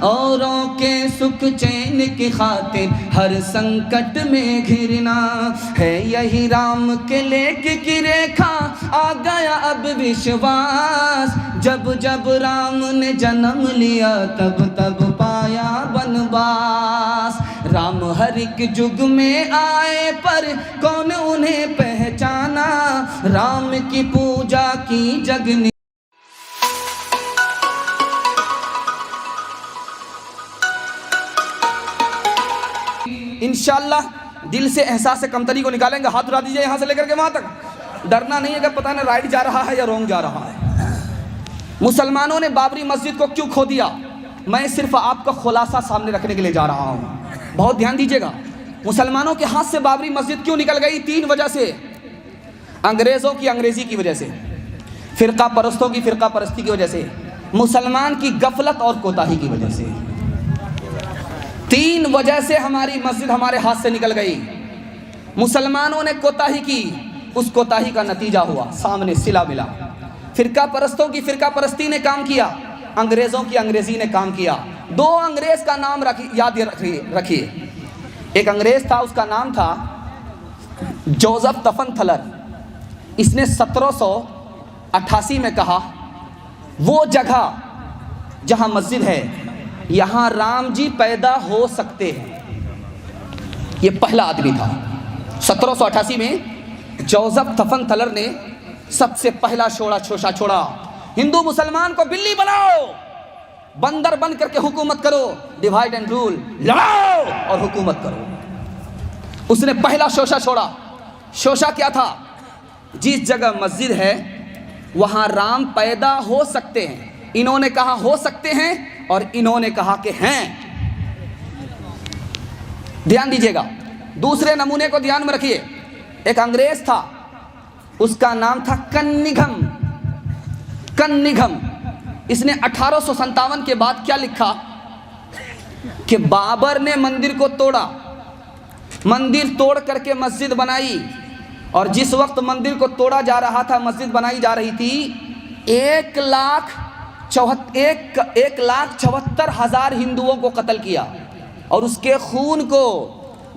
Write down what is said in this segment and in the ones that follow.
اوروں کے سکھ چین کی خاطر ہر سنکٹ میں گھرنا ہے، یہی رام کے لیک کی ریکھا آ گیا اب وشواس، جب جب رام نے جنم لیا تب تب پایا بنواس، رام ہر ایک جگ میں آئے پر کون انہیں پہچانا، رام کی پوجا کی جگنی انشاءاللہ دل سے احساس کمتری کو نکالیں گے. ہاتھ اٹھا دیجئے یہاں سے لے کر کے وہاں تک. ڈرنا نہیں ہے کہ پتہ نہیں رائٹ جا رہا ہے یا رونگ جا رہا ہے. مسلمانوں نے بابری مسجد کو کیوں کھو دیا؟ میں صرف آپ کا خلاصہ سامنے رکھنے کے لیے جا رہا ہوں. بہت دھیان دیجئے گا. مسلمانوں کے ہاتھ سے بابری مسجد کیوں نکل گئی؟ 3 وجہ سے. انگریزوں کی انگریزی کی وجہ سے، فرقہ پرستوں کی فرقہ پرستی کی وجہ سے، مسلمان کی غفلت اور کوتاہی کی وجہ سے. 3 وجہ سے ہماری مسجد ہمارے ہاتھ سے نکل گئی. مسلمانوں نے کوتاہی کی، اس کوتاہی کا نتیجہ ہوا سامنے صلہ ملا. فرقہ پرستوں کی فرقہ پرستی نے کام کیا، انگریزوں کی انگریزی نے کام کیا. 2 انگریز کا نام یاد رکھیے. ایک انگریز تھا، اس کا نام تھا جوزف تفن تھلر. اس نے 1788 میں کہا وہ جگہ جہاں مسجد ہے یہاں رام جی پیدا ہو سکتے ہیں. یہ پہلا آدمی تھا. 1788 میں جوزف تفن تھلر نے سب سے پہلا شوشہ چھوڑا. ہندو مسلمان کو بلی بناؤ، بندر بن کر کے حکومت کرو، ڈیوائیڈ اینڈ رول، لڑاؤ اور حکومت کرو. اس نے پہلا شوشہ چھوڑا. شوشہ کیا تھا؟ جس جگہ مسجد ہے وہاں رام پیدا ہو سکتے ہیں. انہوں نے کہا ہو سکتے ہیں اور انہوں نے کہا کہ ہیں. دھیان دیجئے گا. دوسرے نمونے کو دھیان میں رکھیے. ایک انگریز تھا، اس کا نام تھا کنگھم. اس نے 1857 کے بعد کیا لکھا کہ بابر نے مندر کو توڑا، مندر توڑ کر کے مسجد بنائی، اور جس وقت مندر کو توڑا جا رہا تھا مسجد بنائی جا رہی تھی 1,74,000 ہندوؤں کو قتل کیا اور اس کے خون کو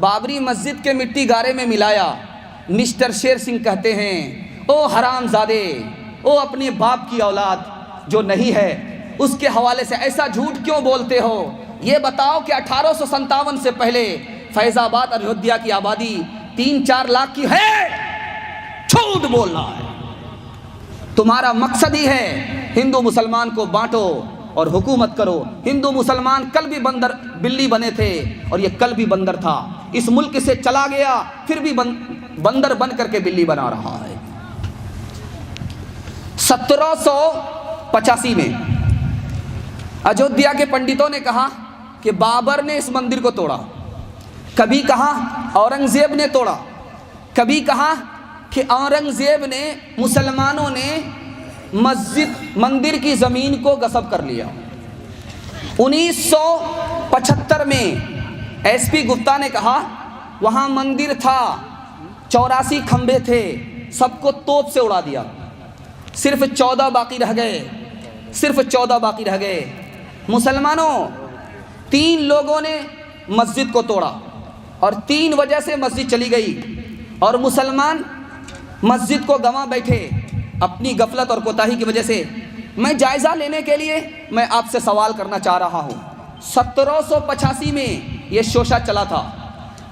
بابری مسجد کے مٹی گارے میں ملایا. مسٹر شیر سنگھ کہتے ہیں او حرام زادے، او اپنے باپ کی اولاد جو نہیں ہے اس کے حوالے سے ایسا جھوٹ کیوں بولتے ہو؟ یہ بتاؤ کہ 1857 سے پہلے فیض آباد اور ایودھیا کی آبادی 3-4 لاکھ کی ہے. جھوٹ بولنا ہے. تمہارا مقصد ہی ہے ہندو مسلمان کو بانٹو اور حکومت کرو. ہندو مسلمان کل بھی بلی بنے تھے اور یہ کل بھی بندر تھا. اس ملک سے چلا گیا پھر بھی بندر بن کر کے بلی بنا رہا ہے. 1785 میں ایودھیا کے پنڈتوں نے کہا کہ بابر نے اس مندر کو توڑا. کبھی کہا اورنگزیب نے توڑا، کبھی کہا کہ اورنگزیب نے مسلمانوں نے مندر کی زمین کو غصب کر لیا. 1975 میں ایس پی گپتا نے کہا وہاں مندر تھا، 84 کھمبے تھے، سب کو توپ سے اڑا دیا، صرف 14 باقی رہ گئے. مسلمانوں 3 لوگوں نے مسجد کو توڑا اور 3 وجہ سے مسجد چلی گئی اور مسلمان مسجد کو گنوا بیٹھے اپنی غفلت اور کوتاہی کی وجہ سے. میں جائزہ لینے کے لیے میں آپ سے سوال کرنا چاہ رہا ہوں. 1785 میں یہ شوشہ چلا تھا.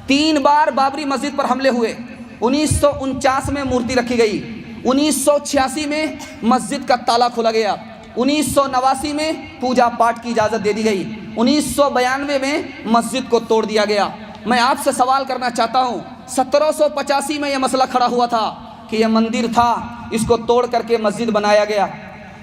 3 بار بابری مسجد پر حملے ہوئے. 1949 میں مورتی رکھی گئی. 1986 میں مسجد کا تالا کھولا گیا. 1989 میں پوجا پاٹ کی اجازت دے دی گئی. 1992 میں مسجد کو توڑ دیا گیا. میں آپ سے سوال کرنا چاہتا ہوں 1785 میں یہ مسئلہ کھڑا ہوا تھا کہ یہ مندر تھا، اس کو توڑ کر کے مسجد بنایا گیا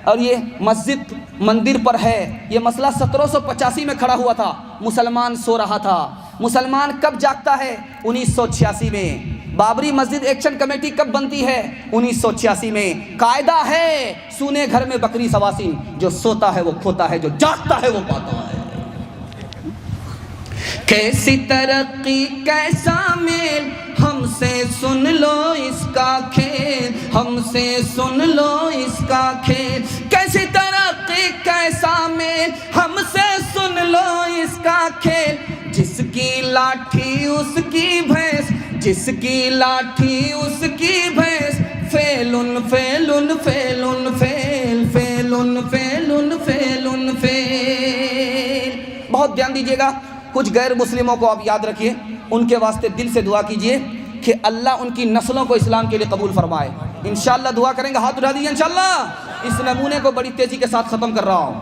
اور یہ مسجد مندر پر ہے. یہ مسئلہ 1785 میں کھڑا ہوا تھا. مسلمان سو رہا تھا. مسلمان کب جاگتا ہے؟ 1986 میں. بابری مسجد ایکشن کمیٹی کب بنتی ہے؟ 1986 میں. قاعدہ ہے سونے گھر میں بکری سواسین، جو سوتا ہے وہ کھوتا ہے، جو جاگتا ہے وہ پاتا ہے. کیسی ترقی کیسا میل، ہم سے سن لو اس کا کھیل، ہم سے سن لو اس کا کھیل. کیسی ترقی کیسا میل، ہم سے سن لو کھیل، جس کی لاٹھی اس کی بھینس، جس کی لاٹھی اس کی بھینس، فیلن فیلن فیلن فیل، فیلن فیلن فیلن فیل۔ بہت دھیان دیجیے گا، کچھ غیر مسلموں کو آپ یاد رکھیے، ان کے واسطے دل سے دعا کیجیے کہ اللہ ان کی نسلوں کو اسلام کے لیے قبول فرمائے۔ انشاءاللہ دعا کریں گے، ہاتھ اٹھا دیجیے انشاءاللہ۔ اس نمونے کو بڑی تیزی کے ساتھ ختم کر رہا ہوں۔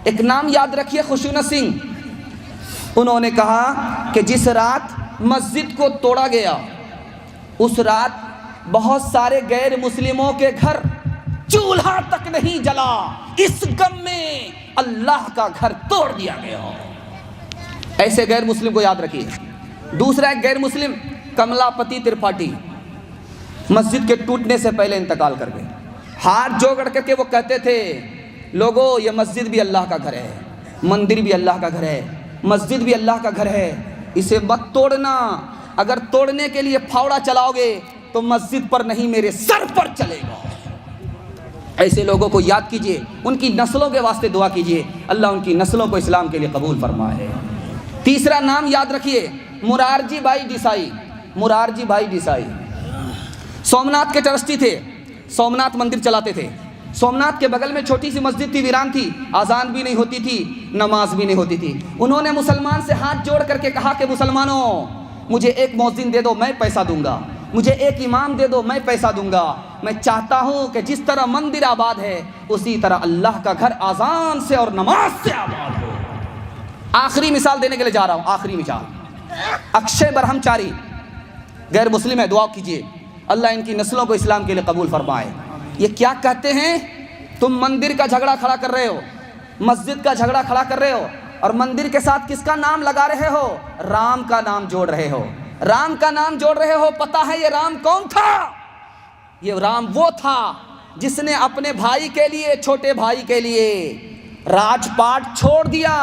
ایک نام یاد رکھیے، خشونت سنگھ۔ انہوں نے کہا کہ جس رات مسجد کو توڑا گیا، اس رات بہت سارے غیر مسلموں کے گھر چولہا تک نہیں جلا، اس غم میں اللہ کا گھر توڑ دیا گیا۔ ایسے غیر مسلم کو یاد رکھیے۔ دوسرا ایک غیر مسلم کملا پتی ترپاٹھی، مسجد کے ٹوٹنے سے پہلے انتقال کر گئے۔ ہاتھ جوڑ کر کے وہ کہتے تھے، لوگوں یہ مسجد بھی اللہ کا گھر ہے، مندر بھی اللہ کا گھر ہے، مسجد بھی اللہ کا گھر ہے، اسے مت توڑنا، اگر توڑنے کے لیے پھاوڑا چلاؤ گے تو مسجد پر نہیں میرے سر پر چلے گا۔ ایسے لوگوں کو یاد کیجئے، ان کی نسلوں کے واسطے دعا کیجئے، اللہ ان کی نسلوں کو اسلام کے لیے قبول فرمائے۔ تیسرا نام یاد رکھیے، مرارجی بھائی دیسائی۔ مرارجی بھائی دیسائی سومناتھ کے ٹرسٹی تھے، سومناتھ مندر چلاتے تھے۔ سومناتھ کے بغل میں چھوٹی سی مسجد تھی، ویران تھی، آذان بھی نہیں ہوتی تھی، نماز بھی نہیں ہوتی تھی۔ انہوں نے مسلمان سے ہاتھ جوڑ کر کے کہا کہ مسلمانوں، مجھے ایک مؤذن دے دو، میں پیسہ دوں گا، مجھے ایک امام دے دو، میں پیسہ دوں گا۔ میں چاہتا ہوں کہ جس طرح مندر آباد ہے اسی طرح اللہ کا گھر آذان سے اور نماز سے آباد ہو۔ آخری مثال دینے کے لیے جا رہا ہوں، آخری مثال، اکشے برہم چاری، غیر مسلم ہے، دعا کیجیے اللہ ان کی نسلوں کو اسلام کے لیے قبول فرمائے۔ یہ کیا کہتے ہیں، تم مندر کا جھگڑا کھڑا کر رہے ہو، مسجد کا جھگڑا کھڑا کر رہے ہو، اور مندر کے ساتھ کس کا نام لگا رہے ہو، رام کا نام جوڑ رہے ہو، رام کا نام جوڑ رہے ہو۔ پتہ ہے یہ رام کون تھا؟ یہ رام وہ تھا جس نے اپنے بھائی کے لیے، چھوٹے بھائی کے لیے راج پاٹ چھوڑ دیا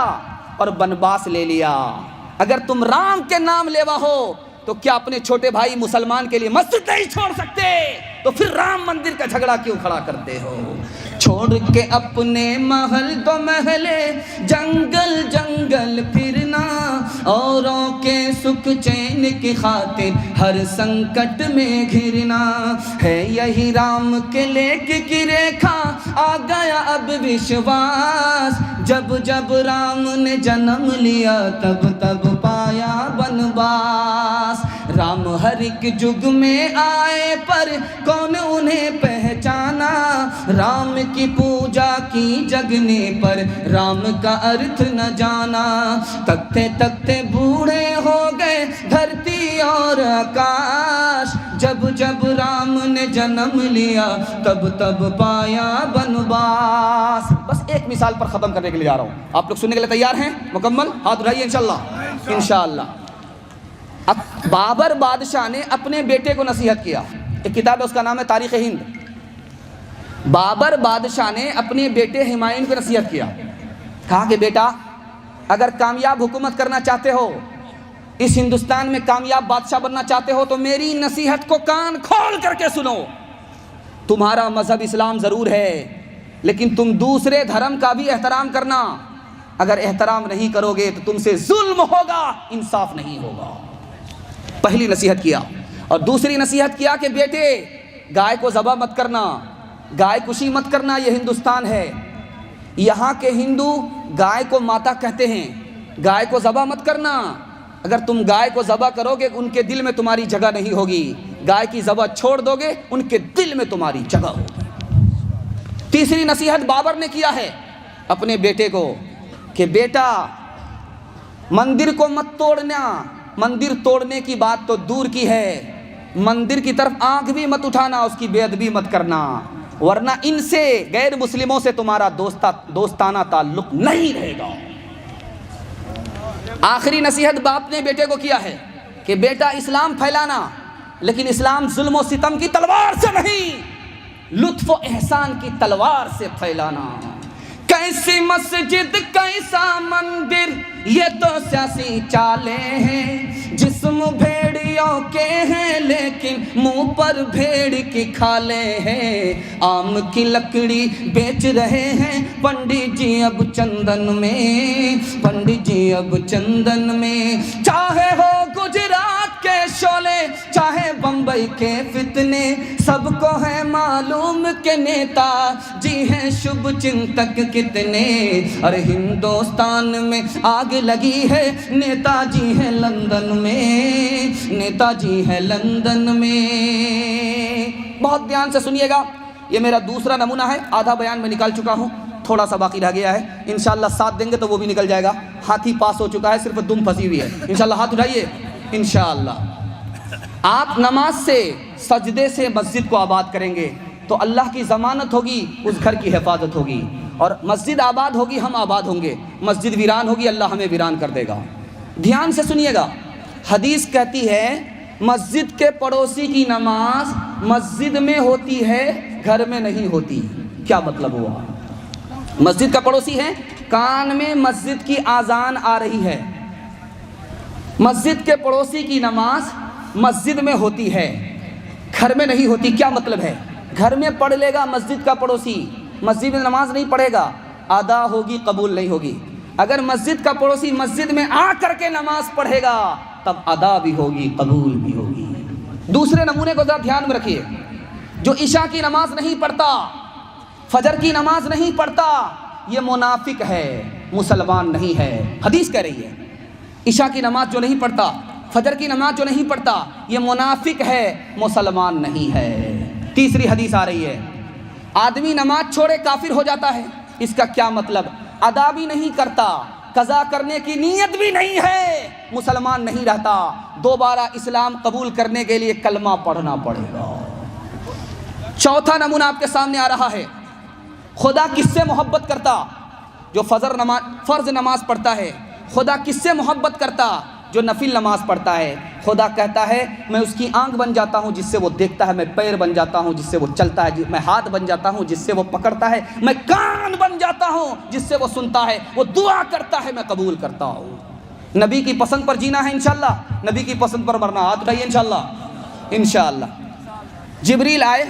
اور بنواس لے لیا۔ اگر تم رام کے نام لیوا ہو تو کیا اپنے چھوٹے بھائی مسلمان کے لیے مسجد نہیں چھوڑ سکتے؟ تو پھر رام مندر کا جھگڑا کیوں کھڑا کرتے ہو؟ چھوڑ کے اپنے محل تو محلے، جنگل جنگل پھرنا، اوروں کے سکھ چین کی خاطر ہر سنکٹ میں گھرنا ہے۔ یہی رام کے لیک کی ریکھا، آ گیا اب وشواس، جب جب رام نے جنم لیا تب تب پایا بنواس۔ رام ہر ایک جگ میں آئے پر کون انہیں پہچانا، رام کی پوجا کی جگنے پر رام کا ارتھ نہ جانا۔ تکتے تکتے بوڑھے ہو گئے دھرتی اور آکاش، جب جب رام نے جنم لیا تب تب پایا بنواس۔ بس ایک مثال پر ختم کرنے کے لیے جا رہا ہوں، آپ لوگ سننے کے لیے تیار ہیں؟ مکمل ہاتھ اٹھائیے انشاءاللہ۔ انشاءاللہ اب بابر بادشاہ نے اپنے بیٹے کو نصیحت کیا، ایک کتاب ہے اس کا نام ہے تاریخ ہند۔ بابر بادشاہ نے اپنے بیٹے ہمایوں کو نصیحت کیا، کہا کہ بیٹا اگر کامیاب حکومت کرنا چاہتے ہو، اس ہندوستان میں کامیاب بادشاہ بننا چاہتے ہو تو میری نصیحت کو کان کھول کر کے سنو۔ تمہارا مذہب اسلام ضرور ہے لیکن تم دوسرے دھرم کا بھی احترام کرنا، اگر احترام نہیں کرو گے تو تم سے ظلم ہوگا، انصاف نہیں ہوگا۔ پہلی نصیحت کیا، اور دوسری نصیحت کیا کہ بیٹے گائے کو ذبح مت کرنا، گائے کشی مت کرنا، یہ ہندوستان ہے، یہاں کے ہندو گائے کو ماتا کہتے ہیں، گائے کو ذبح مت کرنا، اگر تم گائے کو ذبح کرو گے ان کے دل میں تمہاری جگہ نہیں ہوگی، گائے کی ذبح چھوڑ دو گے ان کے دل میں تمہاری جگہ ہوگی۔ تیسری نصیحت بابر نے کیا ہے اپنے بیٹے کو کہ بیٹا مندر کو مت توڑنا، مندر توڑنے کی بات تو دور کی ہے، مندر کی طرف آنکھ بھی مت اٹھانا، اس کی بے ادبی مت کرنا، ورنہ ان سے غیر مسلموں سے تمہارا دوستانہ تعلق نہیں رہے گا۔ آخری نصیحت باپ نے بیٹے کو کیا ہے کہ بیٹا اسلام پھیلانا، لیکن اسلام ظلم و ستم کی تلوار سے نہیں، لطف و احسان کی تلوار سے پھیلانا۔ کیسی مسجد کیسا مندر یہ تو سیاسی چالیں ہیں، جسم بھیڑیوں کے ہیں لیکن منہ پر بھیڑ کی کھالیں ہیں، آم کی لکڑی بیچ رہے ہیں پنڈت جی اب چندن میں، پنڈت جی اب چندن میں، چاہے ہو گجرات کے شعلے چاہے بمبئی کے فتنے، سب کو ہے معلوم کہ نیتا جی ہیں شبھ چنتک کتنے، اور ہندوستان میں آگ لگی ہے نیتا جی ہیں لندن میں، نیتا جی ہیں لندن میں۔ بہت دھیان سے سنیے گا، یہ میرا دوسرا نمونہ ہے، آدھا بیان میں نکال چکا ہوں، تھوڑا سا باقی رہ گیا ہے، انشاءاللہ ساتھ دیں گے تو وہ بھی نکل جائے گا۔ ہاتھی پاس ہو چکا ہے، صرف دم پھنسی ہوئی ہے، انشاءاللہ ہاتھ اٹھائیے انشاءاللہ۔ آپ نماز سے سجدے سے مسجد کو آباد کریں گے تو اللہ کی ضمانت ہوگی، اس گھر کی حفاظت ہوگی، اور مسجد آباد ہوگی ہم آباد ہوں گے، مسجد ویران ہوگی اللہ ہمیں ویران کر دے گا۔ دھیان سے سنیے گا، حدیث کہتی ہے مسجد کے پڑوسی کی نماز مسجد میں ہوتی ہے گھر میں نہیں ہوتی۔ کیا مطلب ہوا؟ مسجد کا پڑوسی ہے، کان میں مسجد کی آذان آ رہی ہے، مسجد کے پڑوسی کی نماز مسجد میں ہوتی ہے گھر میں نہیں ہوتی۔ کیا مطلب ہے؟ گھر میں پڑھ لے گا مسجد کا پڑوسی، مسجد میں نماز نہیں پڑھے گا، ادا ہوگی قبول نہیں ہوگی۔ اگر مسجد کا پڑوسی مسجد میں آ کر کے نماز پڑھے گا تب ادا بھی ہوگی قبول بھی ہوگی۔ دوسرے نمونے کو ذرا دھیان میں رکھیے، جو عشاء کی نماز نہیں پڑھتا، فجر کی نماز نہیں پڑھتا، یہ منافق ہے، مسلمان نہیں ہے۔ حدیث کہہ رہی ہے عشاء کی نماز جو نہیں پڑھتا، فجر کی نماز جو نہیں پڑھتا، یہ منافق ہے، مسلمان نہیں ہے۔ تیسری حدیث آ رہی ہے آدمی نماز چھوڑے کافر ہو جاتا ہے، اس کا کیا مطلب؟ ادا بھی نہیں کرتا، قضا کرنے کی نیت بھی نہیں ہے، مسلمان نہیں رہتا، دوبارہ اسلام قبول کرنے کے لیے کلمہ پڑھنا پڑے گا۔ چوتھا نمونہ آپ کے سامنے آ رہا ہے، خدا کس سے محبت کرتا؟ جو فرض نماز پڑھتا ہے۔ خدا کس سے محبت کرتا؟ جو نفل نماز پڑھتا ہے۔ خدا کہتا ہے میں اس کی آنکھ بن جاتا ہوں جس سے وہ دیکھتا ہے، میں پیر بن جاتا ہوں جس سے وہ چلتا ہے، میں ہاتھ بن جاتا ہوں جس سے وہ پکڑتا ہے، میں کان بن جاتا ہوں جس سے وہ سنتا ہے، وہ دعا کرتا ہے میں قبول کرتا ہوں۔ نبی کی پسند پر جینا ہے انشاءاللہ، نبی کی پسند پر مرنا، ہاتھ اٹھائیے انشاءاللہ انشاءاللہ۔ جبریل آئے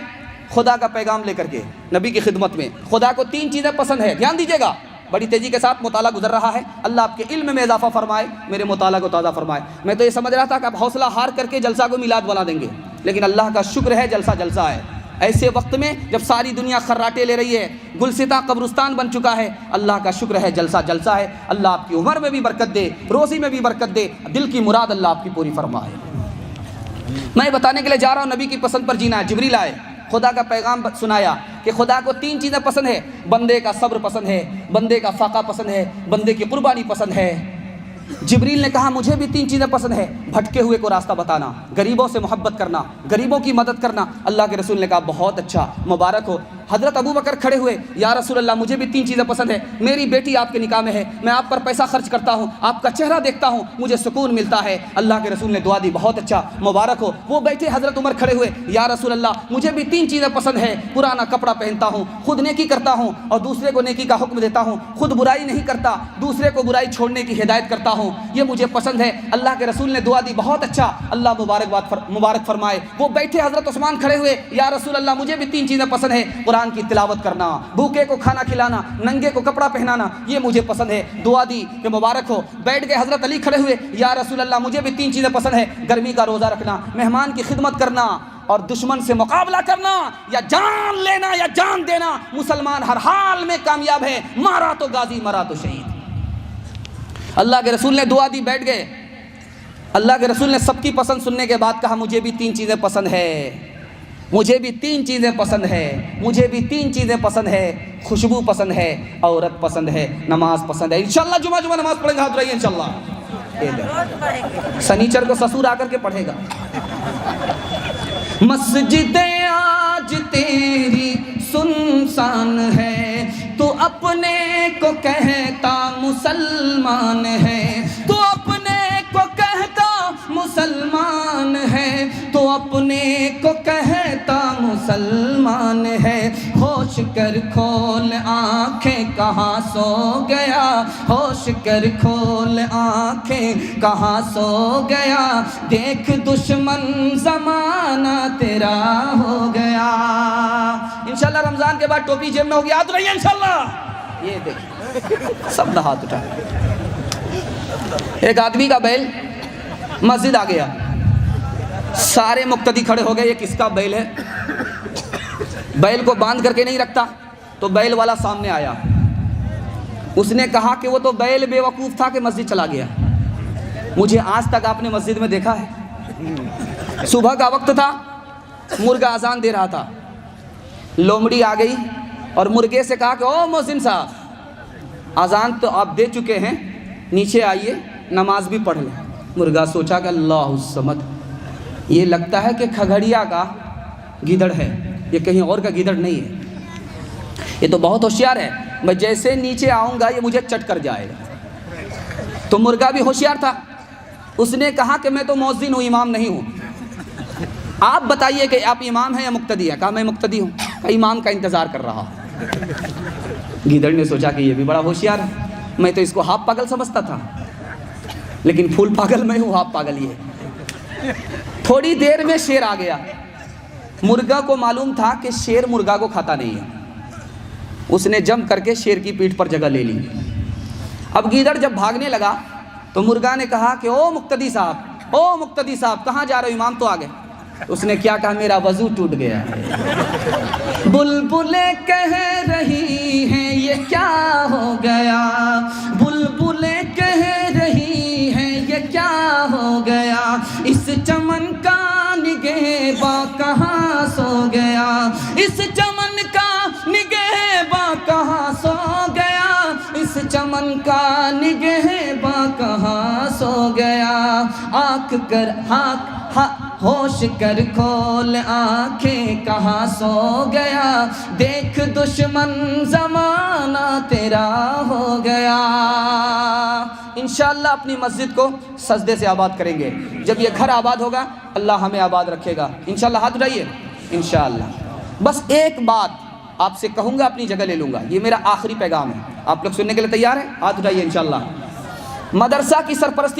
خدا کا پیغام لے کر کے نبی کی خدمت میں۔ خدا کو 3 چیزیں پسند ہے، دھیان دیجیے گا، بڑی تیزی کے ساتھ مطالعہ گزر رہا ہے، اللہ آپ کے علم میں اضافہ فرمائے، میرے مطالعہ کو تازہ فرمائے۔ میں تو یہ سمجھ رہا تھا کہ آپ حوصلہ ہار کر کے جلسہ کو میلاد بنا دیں گے، لیکن اللہ کا شکر ہے جلسہ جلسہ ہے۔ ایسے وقت میں جب ساری دنیا خراٹے لے رہی ہے، گلستہ قبرستان بن چکا ہے، اللہ کا شکر ہے جلسہ جلسہ ہے۔ اللہ آپ کی عمر میں بھی برکت دے، روزی میں بھی برکت دے، دل کی مراد اللہ آپ کی پوری فرمائے۔ میں بتانے کے لیے جا رہا ہوں نبی کی پسند پر جینا ہے۔ جبریل آئے، خدا کا پیغام سنایا کہ خدا کو 3 چیزیں پسند ہے، بندے کا صبر پسند ہے، بندے کا فاقہ پسند ہے، بندے کی قربانی پسند ہے۔ جبریل نے کہا مجھے بھی 3 چیزیں پسند ہے، بھٹکے ہوئے کو راستہ بتانا، غریبوں سے محبت کرنا، غریبوں کی مدد کرنا۔ اللہ کے رسول نے کہا بہت اچھا، مبارک ہو۔ حضرت ابو بکر کھڑے ہوئے، یا رسول اللہ مجھے بھی 3 چیزیں پسند ہے، میری بیٹی آپ کے نکاح میں ہے، میں آپ پر پیسہ خرچ کرتا ہوں، آپ کا چہرہ دیکھتا ہوں، مجھے سکون ملتا ہے۔ اللہ کے رسول نے دعا دی، بہت اچھا، مبارک ہو۔ وہ بیٹھے، حضرت عمر کھڑے ہوئے، یا رسول اللہ مجھے بھی 3 چیزیں پسند ہے، پرانا کپڑا پہنتا ہوں، خود نیکی کرتا ہوں اور دوسرے کو نیکی کا حکم دیتا ہوں، خود برائی نہیں کرتا، دوسرے کو برائی چھوڑنے کی ہدایت کرتا ہوں، یہ مجھے پسند ہے۔ اللہ کے رسول نے دعا دی، بہت اچھا، اللہ مبارک فرمائے۔ وہ بیٹھے، حضرت عثمان کھڑے ہوئے، یا رسول اللہ مجھے بھی 3 چیزیں پسند ہے، قرآن کی تلاوت کرنا، بھوکے کو کھانا کھلانا، ننگے کو کپڑا پہنانا، یہ مجھے پسند ہے۔ دعا دی کہ مبارک ہو۔ بیٹھ گئے، حضرت علی کھڑے ہوئے، یا رسول اللہ مجھے بھی 3 چیزیں پسند ہے، گرمی کا روزہ رکھنا، مہمان کی خدمت کرنا اور دشمن سے مقابلہ کرنا، یا جان لینا یا جان دینا۔ مسلمان ہر حال میں کامیاب ہے، مارا تو غازی مرا تو شہید۔ اللہ کے رسول نے دعا دی، بیٹھ گئے۔ اللہ کے رسول نے سب کی پسند سننے کے بعد کہا مجھے بھی 3 چیزیں پسند ہے، مجھے بھی 3 چیزیں پسند ہے، مجھے بھی 3 چیزیں پسند ہے، خوشبو پسند ہے، عورت پسند ہے، نماز پسند ہے۔ انشاءاللہ جمعہ نماز پڑھیں گے، ہاتھ اٹھائیے انشاءاللہ۔ سنیچر کو سسور آ کر کے پڑھے گا۔ مسجدیں آج تیری سنسان ہے، تو اپنے کو کہتا مسلمان ہے، تو اپنے کو کہتا مسلمان ہے، تو اپنے کو کہتا مسلمان ہے۔ ہوش کر کھول آنکھیں کہاں سو گیا، ہوش کر کھول آنکھیں کہاں سو گیا، دیکھ دشمن زمانہ تیرا ہو گیا۔ انشاءاللہ رمضان کے بعد ٹوپی جیب میں ہوگی، ہاتھ اٹھائیے انشاءاللہ۔ یہ دیکھ سب نے ہاتھ اٹھائے۔ ایک آدمی کا بیل مسجد آ گیا، سارے مقتدی کھڑے ہو گئے، یہ کس کا بیل ہے؟ بیل کو باندھ کر کے نہیں رکھتا، تو بیل والا سامنے آیا، اس نے کہا کہ وہ تو بیل بے وقوف تھا کہ مسجد چلا گیا، مجھے آج تک آپ نے مسجد میں دیکھا ہے؟ صبح کا وقت تھا، مرغا اذان دے رہا تھا، لومڑی آ گئی اور مرغے سے کہا کہ او مؤذن صاحب، اذان تو آپ دے چکے ہیں، نیچے آئیے نماز بھی پڑھ لیں۔ مرغا سوچا کہ اللہ الصمد، یہ لگتا ہے کہ کھگڑیا کا گیدڑ ہے، یہ کہیں اور کا گیدڑ نہیں ہے، یہ تو بہت ہوشیار ہے، میں جیسے نیچے آؤں گا یہ مجھے چٹ کر جائے گا۔ تو مرغا بھی ہوشیار تھا، اس نے کہا کہ میں تو مؤذن ہوں، امام نہیں ہوں، آپ بتائیے کہ آپ امام ہیں یا مقتدی ہیں؟ کہا میں مقتدی ہوں، کہا امام کا انتظار کر رہا ہوں۔ گیدڑ نے سوچا کہ یہ بھی بڑا ہوشیار ہے، میں تو اس کو ہاف پاگل سمجھتا تھا، لیکن فل پاگل میں ہوں، ہاف پاگل یہ ہے۔ تھوڑی دیر میں شیر آ گیا، مرغا کو معلوم تھا کہ شیر مرغا کو کھاتا نہیں ہے، اس نے جم کر کے شیر کی پیٹھ پر جگہ لے لی۔ اب گیدڑ جب بھاگنے لگا تو مرغا نے کہا کہ او مقتدی صاحب، او مقتدی صاحب، کہاں جا رہے ہو؟ امام تو آ گئے۔ اس نے کیا کہا؟ میرا وضو ٹوٹ گیا ہے۔ بلبلیں کہہ رہی ہیں یہ کیا ہو گیا، بلبلیں کہہ رہی ہیں یہ کیا ہو گیا، اس چمن کا نگہباں کہاں سو گیا، اس چمن کا نگہباں کہاں سو گیا، اس چمن کا نگہباں کہاں سو گیا، آنکھ کر ہوش کر کھول آنکھیں کہاں سو گیا، دیکھ دشمن زمانہ تیرا ہو گیا۔ انشاءاللہ اپنی مسجد کو سجدے سے آباد کریں گے، جب یہ گھر آباد ہوگا اللہ ہمیں آباد رکھے گا انشاءاللہ۔ ہاتھ اٹھائیے انشاءاللہ۔ بس ایک بات آپ سے کہوں گا، اپنی جگہ لے لوں گا، یہ میرا آخری پیغام ہے، آپ لوگ سننے کے لیے تیار ہیں؟ ہاتھ اٹھائیے انشاءاللہ۔ مدرسہ کی سرپرستی